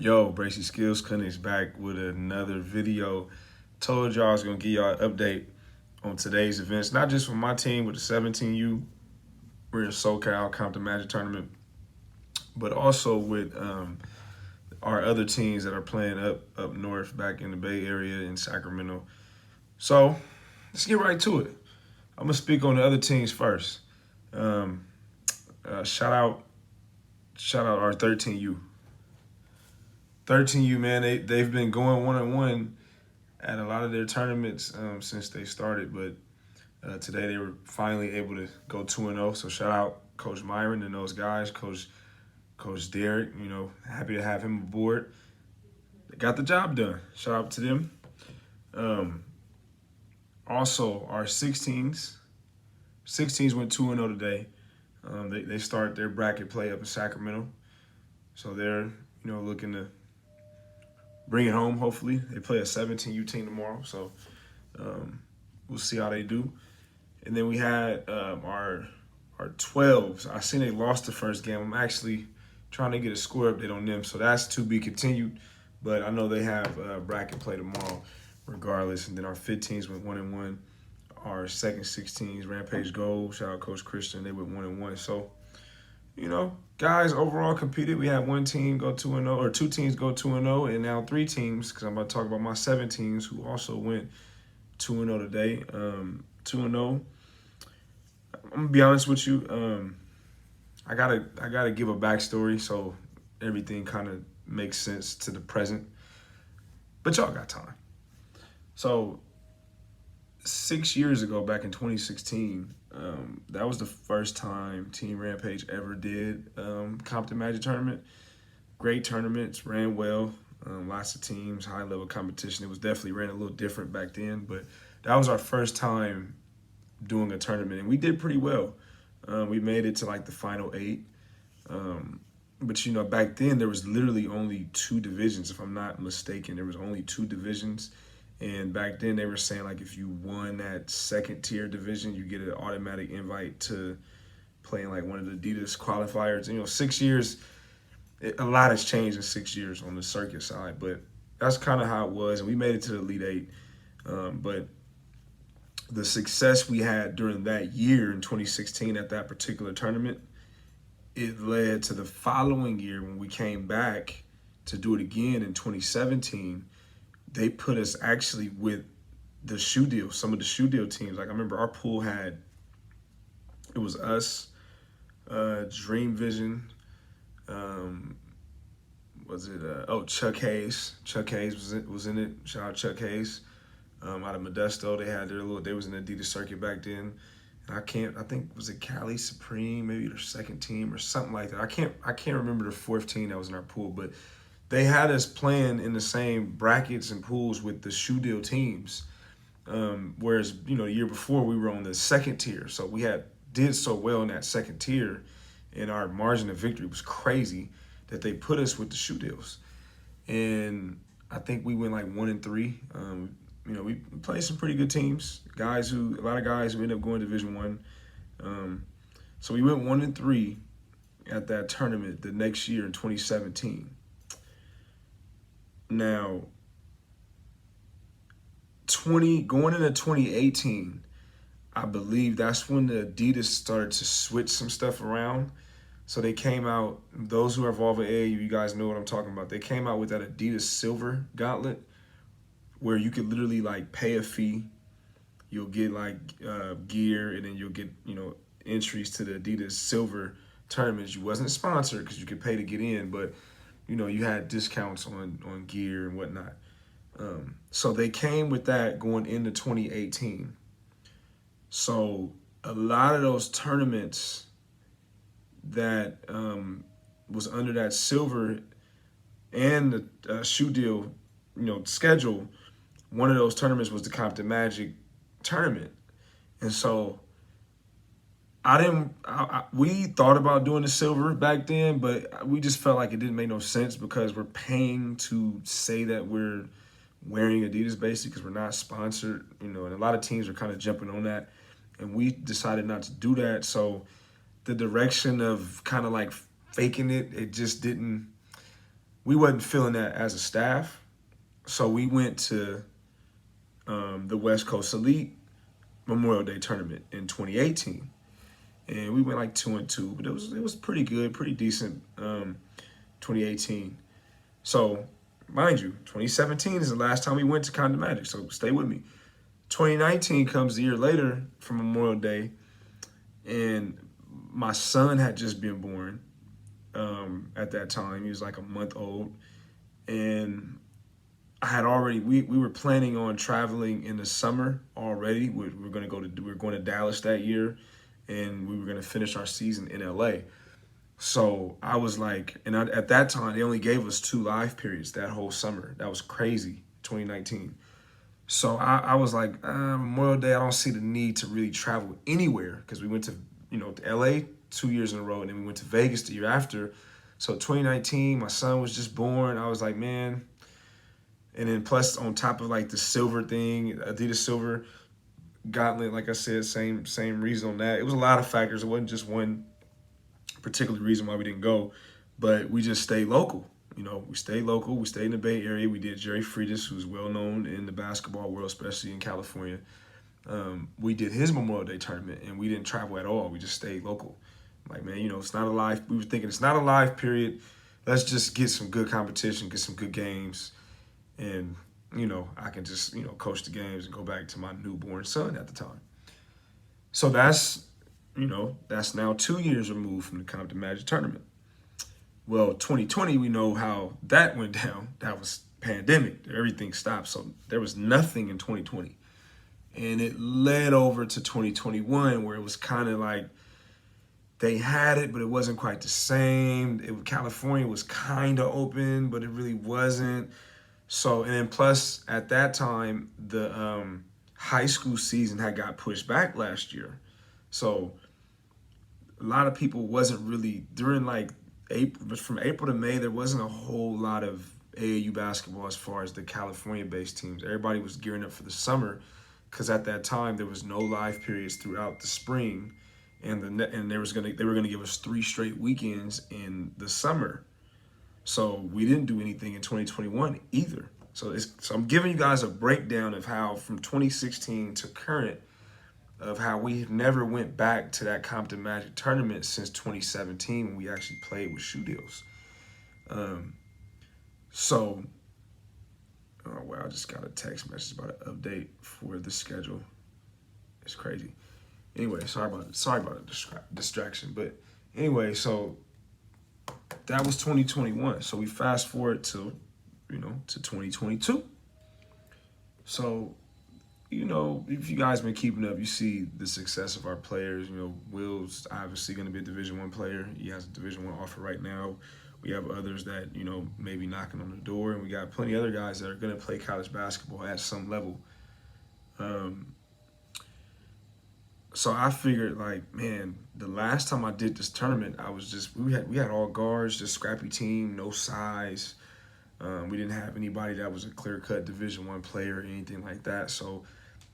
Yo, Bracy Skills Clinic's back with another video. Told y'all I was gonna give y'all an update on today's events, not just for my team with the 17U, we're in SoCal Compton Magic Tournament, but also with our other teams that are playing up north, back in the Bay Area in Sacramento. So let's get right to it. I'm gonna speak on the other teams first. Um, shout out our 13U. 13U, man, they've been going 1-1 at a lot of their tournaments since they started, but today they were finally able to go 2-0. So shout out Coach Myron and those guys, Coach Derek. Happy to have him aboard. They got the job done. Shout out to them. Also, our 16s went 2-0 today. They start their bracket play up in Sacramento, so they're looking to bring it home. Hopefully, they play a 17U team tomorrow, so we'll see how they do. And then we had our 12s. I seen they lost the first game. I'm actually trying to get a score update on them, so that's to be continued. But I know they have bracket play tomorrow, regardless. And then our 15s went 1-1. Our second 16s, Rampage Gold. Shout out Coach Christian. They went 1-1. So, guys overall competed. We had one team go 2-0, or two teams go 2-0, and now three teams, because I'm about to talk about my 17s who also went 2-0 today. 2-0. I'm gonna be honest with you. I gotta give a backstory so everything kind of makes sense to the present. But y'all got time. So 6 years ago, back in 2016, that was the first time Team Rampage ever did Compton Magic Tournament. Great tournaments, ran well, lots of teams, high level competition. It was definitely ran a little different back then, but that was our first time doing a tournament, and we did pretty well. We made it to like the final 8. But back then there was literally only 2 divisions, if I'm not mistaken. There was only 2 divisions. And back then they were saying, like, if you won that second tier division, you get an automatic invite to play in like one of the Adidas qualifiers. 6 years, a lot has changed in 6 years on the circuit side, but that's kind of how it was. And we made it to the Elite 8. But the success we had during that year in 2016 at that particular tournament, it led to the following year when we came back to do it again in 2017. They put us actually with the shoe deal, some of the shoe deal teams. Like, I remember our pool it was us, Dream Vision, Chuck Hayes. Chuck Hayes was in it. Shout out Chuck Hayes. Out of Modesto, they was in the Adidas circuit back then. And I think, was it Cali Supreme, maybe their second team or something like that. I can't remember the 4th team that was in our pool, but they had us playing in the same brackets and pools with the shoe deal teams. Whereas, the year before we were on the second tier. So we did so well in that second tier, and our margin of victory was crazy that they put us with the shoe deals. And I think we went like 1-3. We played some pretty good teams. A lot of guys who ended up going to Division 1. So we went 1-3 at that tournament the next year in 2017. Now, going into 2018, I believe that's when the Adidas started to switch some stuff around. So they came out, those who are involved with AAU, you guys know what I'm talking about. They came out with that Adidas Silver Gauntlet, where you could literally like pay a fee. You'll get like gear, and then you'll get entries to the Adidas Silver tournaments. You wasn't sponsored because you could pay to get in, but you had discounts on gear and whatnot. So they came with that going into 2018. So a lot of those tournaments that was under that silver and the shoe deal, schedule, one of those tournaments was the Compton Magic tournament. And so we thought about doing the silver back then, but we just felt like it didn't make no sense because we're paying to say that we're wearing Adidas basically because we're not sponsored, and a lot of teams are kind of jumping on that. And we decided not to do that. So the direction of kind of like faking it just didn't we wasn't feeling that as a staff, so we went to the West Coast Elite Memorial Day tournament in 2018, and we went like 2-2, but it was pretty good, pretty decent. 2018. So, mind you, 2017 is the last time we went to Compton Magic. So stay with me. 2019 comes a year later from Memorial Day, and my son had just been born at that time. He was like a month old, and I had already we were planning on traveling in the summer already. We were going to Dallas that year, and we were going to finish our season in LA. So I was like, at that time they only gave us 2 live periods that whole summer. That was crazy, 2019. So I was like, Memorial Day, I don't see the need to really travel anywhere because we went to, to LA 2 years in a row, and then we went to Vegas the year after. So 2019, my son was just born. I was like, man. And then plus on top of like the silver thing, Adidas silver gauntlet, like I said, same reason on that. It was a lot of factors. It wasn't just one particular reason why we didn't go, but we just stayed local. We stayed local. We stayed in the Bay Area. We did Jerry Freitas, who's well known in the basketball world, especially in California. We did his Memorial Day tournament, and we didn't travel at all. We just stayed local. Like, man, it's not a live. We were thinking it's not a live period. Let's just get some good competition, get some good games, and I can just coach the games and go back to my newborn son at the time. So that's now 2 years removed from the Compton Magic tournament. Well, 2020, we know how that went down. That was pandemic. Everything stopped. So there was nothing in 2020. And it led over to 2021, where it was kind of like they had it, but it wasn't quite the same. California was kind of open, but it really wasn't. So, and then plus at that time, the high school season had got pushed back last year. So a lot of people wasn't really during like April, but from April to May, there wasn't a whole lot of AAU basketball as far as the California-based teams. Everybody was gearing up for the summer because at that time there was no live periods throughout the spring, and they were gonna give us 3 straight weekends in the summer. So we didn't do anything in 2021 either. So I'm giving you guys a breakdown of how from 2016 to current, of how we never went back to that Compton Magic tournament since 2017 when we actually played with Shoe Deals. Oh wow, I just got a text message about an update for the schedule. It's crazy. Anyway, sorry about the distraction. But anyway, so that was 2021. So we fast forward to 2022. So if you guys been keeping up, you see the success of our players. Will's obviously going to be a Division I player. He has a Division I offer right now. We have others that, maybe knocking on the door, and we got plenty of other guys that are going to play college basketball at some level. So I figured, like, man, the last time I did this tournament, we had all guards, just scrappy team, no size. We didn't have anybody that was a clear-cut Division I player or anything like that. So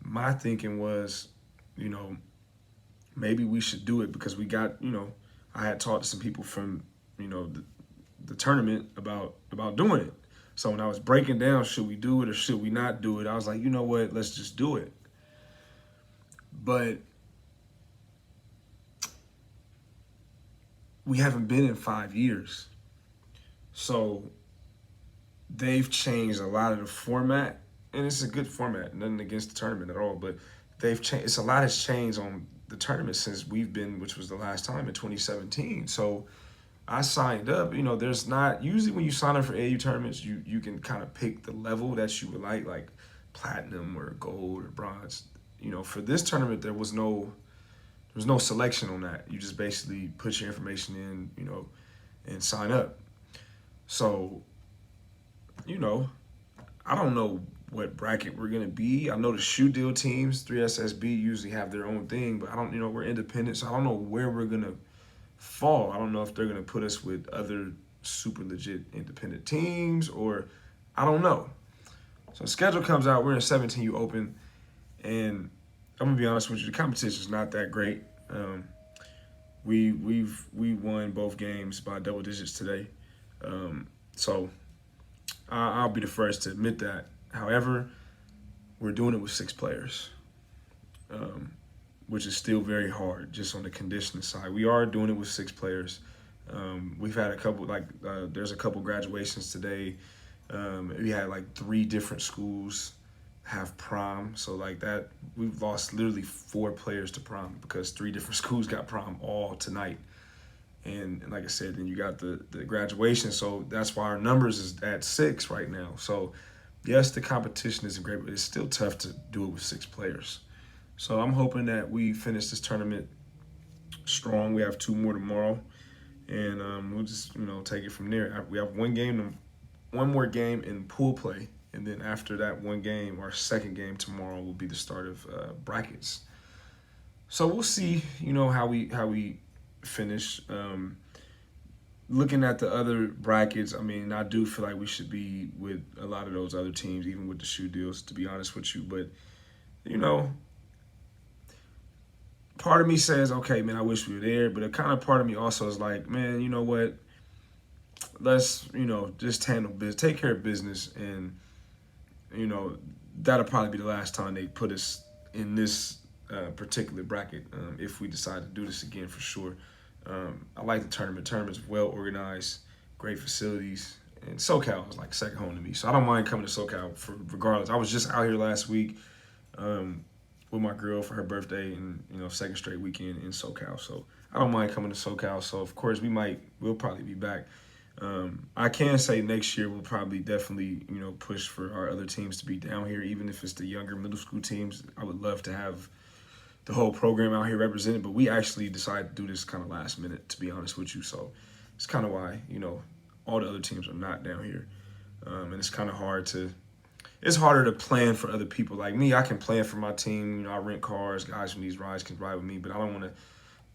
my thinking was, maybe we should do it because we got, I had talked to some people from, the tournament about doing it. So when I was breaking down, should we do it or should we not do it, I was like, you know what, let's just do it. But we haven't been in 5 years. So they've changed a lot of the format, and it's a good format, nothing against the tournament at all, but they've changed. A lot has changed on the tournament since we've been, which was the last time in 2017. So I signed up. There's not usually when you sign up for AAU tournaments, you can kind of pick the level that you would like platinum or gold or bronze. For this tournament, there was no selection on that. You just basically put your information in, and sign up. So, I don't know what bracket we're gonna be. I know the Shoe Deal teams, 3SSB, usually have their own thing, but I don't, we're independent, so I don't know where we're gonna fall. I don't know if they're gonna put us with other super legit independent teams, or I don't know. So the schedule comes out, we're in 17U Open, and I'm gonna be honest with you, the competition is not that great. We won both games by double digits today. So I'll be the first to admit that. However, we're doing it with 6 players, um, which is still very hard just on the conditioning side. We are doing it with 6 players. We've had a couple, there's a couple graduations today. We had like 3 different schools have prom. So like that, we've lost literally 4 players to prom because 3 different schools got prom all tonight. And like I said, then you got the graduation. So that's why our numbers is at 6 right now. So yes, the competition isn't great, but it's still tough to do it with 6 players. So I'm hoping that we finish this tournament strong. We have 2 more tomorrow, and we'll just take it from there. We have one more game in pool play, and then after that one game, our second game tomorrow will be the start of brackets. So we'll see, how we finish. Looking at the other brackets, I mean, I do feel like we should be with a lot of those other teams, even with the shoe deals, to be honest with you. But, part of me says, okay, man, I wish we were there. But a kind of part of me also is like, man, you know what? Let's, just handle business, take care of business. And, that'll probably be the last time they put us in this particular bracket if we decide to do this again for sure. I like the tournament. Tournament's well organized, great facilities, and SoCal is like second home to me. So I don't mind coming to SoCal for regardless. I was just out here last week with my girl for her birthday, and second straight weekend in SoCal. So I don't mind coming to SoCal. So of course we'll probably be back. I can say next year we'll probably definitely push for our other teams to be down here, even if it's the younger middle school teams. I would love to have the whole program out here represented, but we actually decided to do this kind of last minute, to be honest with you. So it's kind of why, all the other teams are not down here. And it's kind of it's harder to plan for other people. Like me, I can plan for my team. I rent cars, guys from these rides can ride with me, but I don't want to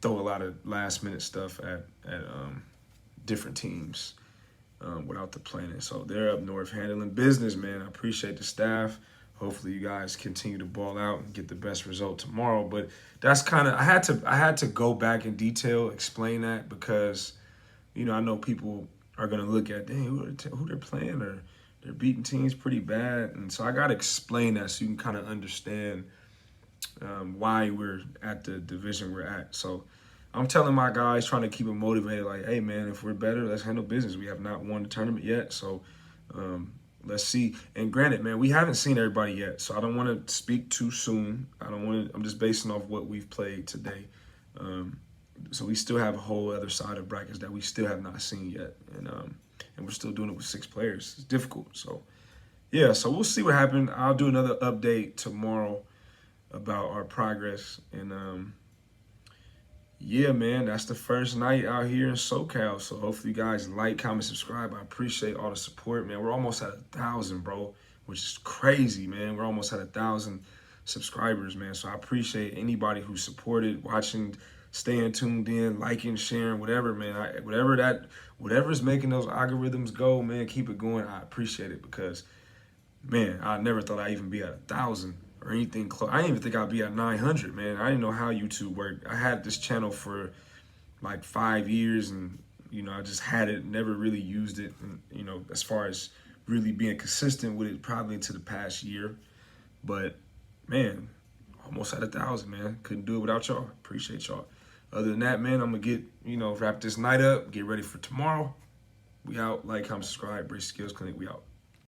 throw a lot of last minute stuff at different teams without the planning. So they're up north handling business, man. I appreciate the staff. Hopefully you guys continue to ball out and get the best result tomorrow. But that's kind of I had to go back in detail, explain that because, I know people are gonna look at who they're playing or they're beating teams pretty bad, and so I gotta explain that so you can kind of understand why we're at the division we're at. So I'm telling my guys, trying to keep them motivated, like, hey man, if we're better, let's handle business. We have not won the tournament yet, so. Let's see. And granted, man, we haven't seen everybody yet, so I don't want to speak too soon. I'm just basing off what we've played today. So we still have a whole other side of brackets that we still have not seen yet, and we're still doing it with 6 players. It's difficult. So yeah, so we'll see what happens. I'll do another update tomorrow about our progress, and yeah, man, that's the first night out here in SoCal. So hopefully you guys like, comment, subscribe. I appreciate all the support, man. We're almost at 1,000, bro, which is crazy, man. We're almost at 1,000 subscribers, man. So I appreciate anybody who supported, watching, staying tuned in, liking, sharing, whatever, man. Whatever's making those algorithms go, man, keep it going. I appreciate it because, man, I never thought I'd even be at 1,000. Or anything close. I didn't even think I'd be at 900, man. I didn't know how YouTube worked. I had this channel for like 5 years, and I just had it, never really used it. And as far as really being consistent with it, probably into the past year. But man, almost at 1,000, man. Couldn't do it without y'all. Appreciate y'all. Other than that, man, I'm gonna get wrap this night up, get ready for tomorrow. We out. Like, comment, subscribe. Brace Skills Clinic. We out.